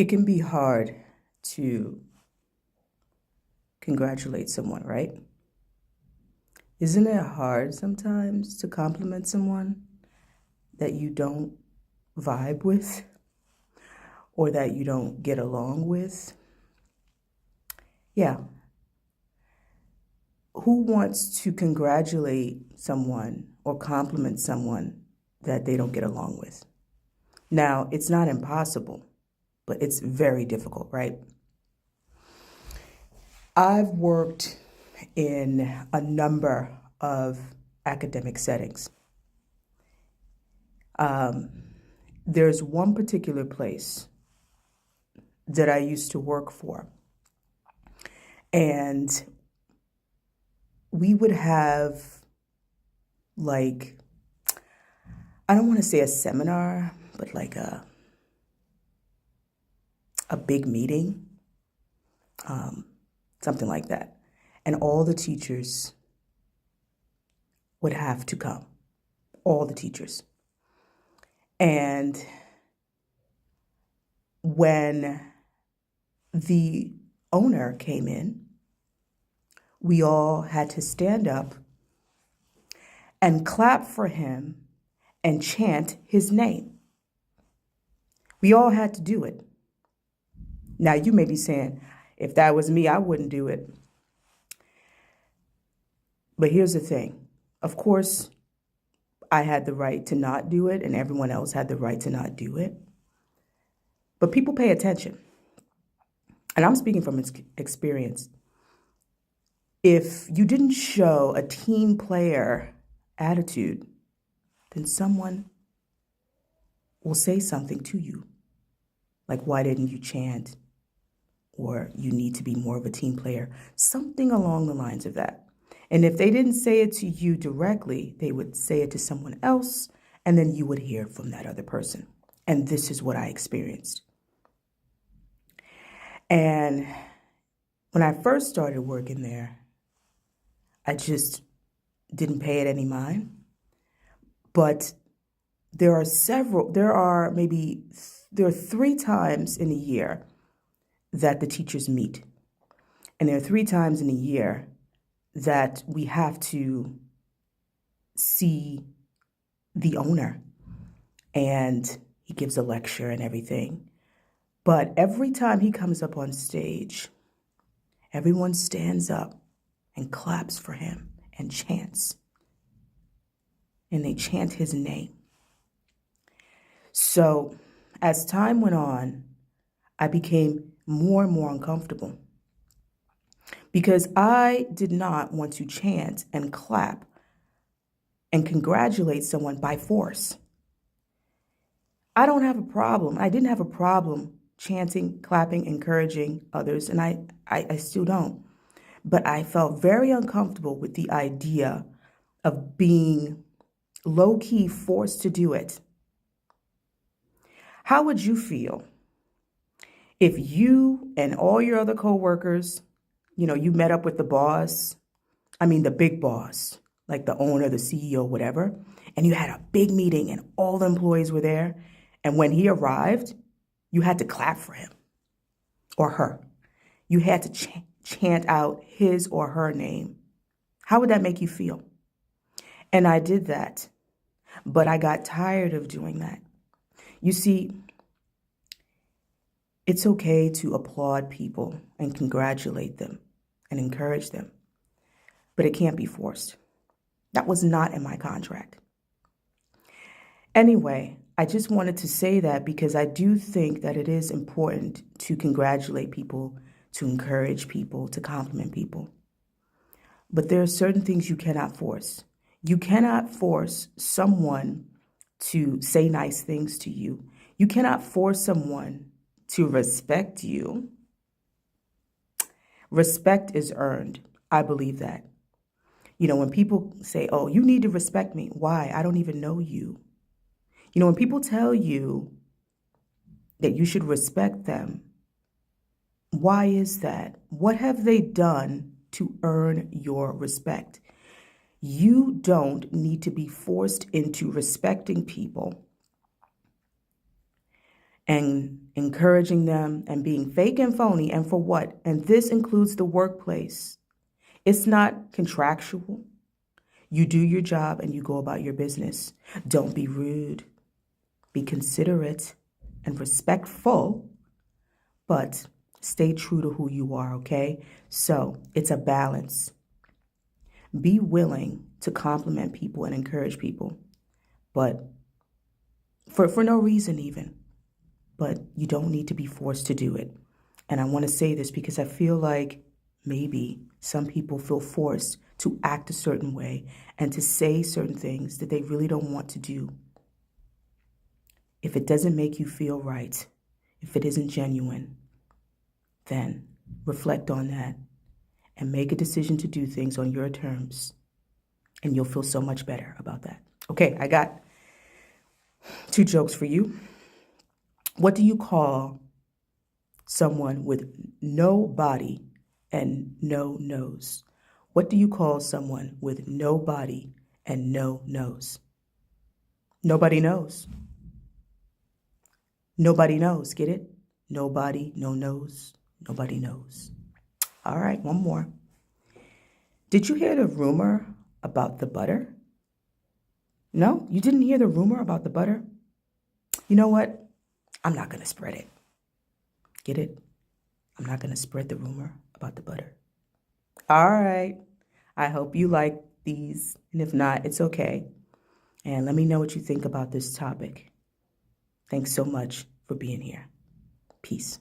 It can be hard to congratulate someone, right? Isn't it hard sometimes to compliment someone that you don't vibe with or that you don't get along with? Yeah. Who wants to congratulate someone or compliment someone that they don't get along with? Now, it's not impossible, but it's very difficult, right? I've worked in a number of academic settings. There's one particular place that I used to work for, and we would have, like, I don't want to say a seminar, but like a big meeting, something like that. And all the teachers would have to come, all the teachers. And when the owner came in, we all had to stand up and clap for him and chant his name. We all had to do it. Now, you may be saying, if that was me, I wouldn't do it. But here's the thing. Of course, I had the right to not do it, and everyone else had the right to not do it. But people pay attention. And I'm speaking from experience. If you didn't show a team player attitude, then someone will say something to you. Like, why didn't you chant? Or you need to be more of a team player. Something along the lines of that. And if they didn't say it to you directly, they would say it to someone else, and then you would hear from that other person. And this is what I experienced. And when I first started working there, I just didn't pay it any mind. But there are 3 times in a year that the teachers meet. And there are 3 times in a year that we have to see the owner. And he gives a lecture and everything. But every time he comes up on stage, everyone stands up and claps for him and chants. And they chant his name. So as time went on, I became more and more uncomfortable because I did not want to chant and clap and congratulate someone by force. I don't have a problem. I didn't have a problem chanting, clapping, encouraging others, and I still don't. But I felt very uncomfortable with the idea of being low-key forced to do it. How would you feel if you and all your other coworkers, you met up with the boss, the big boss, like the owner, the CEO, whatever, and you had a big meeting and all the employees were there, and when he arrived, you had to clap for him or her. You had to chant out his or her name. How would that make you feel? And I did that, but I got tired of doing that. You see, it's okay to applaud people and congratulate them and encourage them, but it can't be forced. That was not in my contract. Anyway, I just wanted to say that because I do think that it is important to congratulate people, to encourage people, to compliment people. But there are certain things you cannot force. You cannot force someone to say nice things to you. You cannot force someone to respect you. Respect is earned. I believe that. When people say, oh, you need to respect me. Why? I don't even know you. When people tell you that you should respect them, why is that? What have they done to earn your respect? You don't need to be forced into respecting people and encouraging them and being fake and phony. And for what? And this includes the workplace. It's not contractual. You do your job and you go about your business. Don't be rude. Be considerate and respectful, but stay true to who you are, okay? So it's a balance. Be willing to compliment people and encourage people, but for no reason even. But you don't need to be forced to do it. And I want to say this because I feel like maybe some people feel forced to act a certain way and to say certain things that they really don't want to do. If it doesn't make you feel right, if it isn't genuine, then reflect on that and make a decision to do things on your terms. And you'll feel so much better about that. Okay, I got 2 jokes for you. What do you call someone with no body and no nose? What do you call someone with no body and no nose? Nobody knows. Nobody knows. Get it? Nobody, no nose. Nobody knows. All right, one more. Did you hear the rumor about the butter? No? You didn't hear the rumor about the butter? You know what? I'm not going to spread it. Get it? I'm not going to spread the rumor about the butter. All right. I hope you like these. And if not, it's okay. And let me know what you think about this topic. Thanks so much for being here. Peace.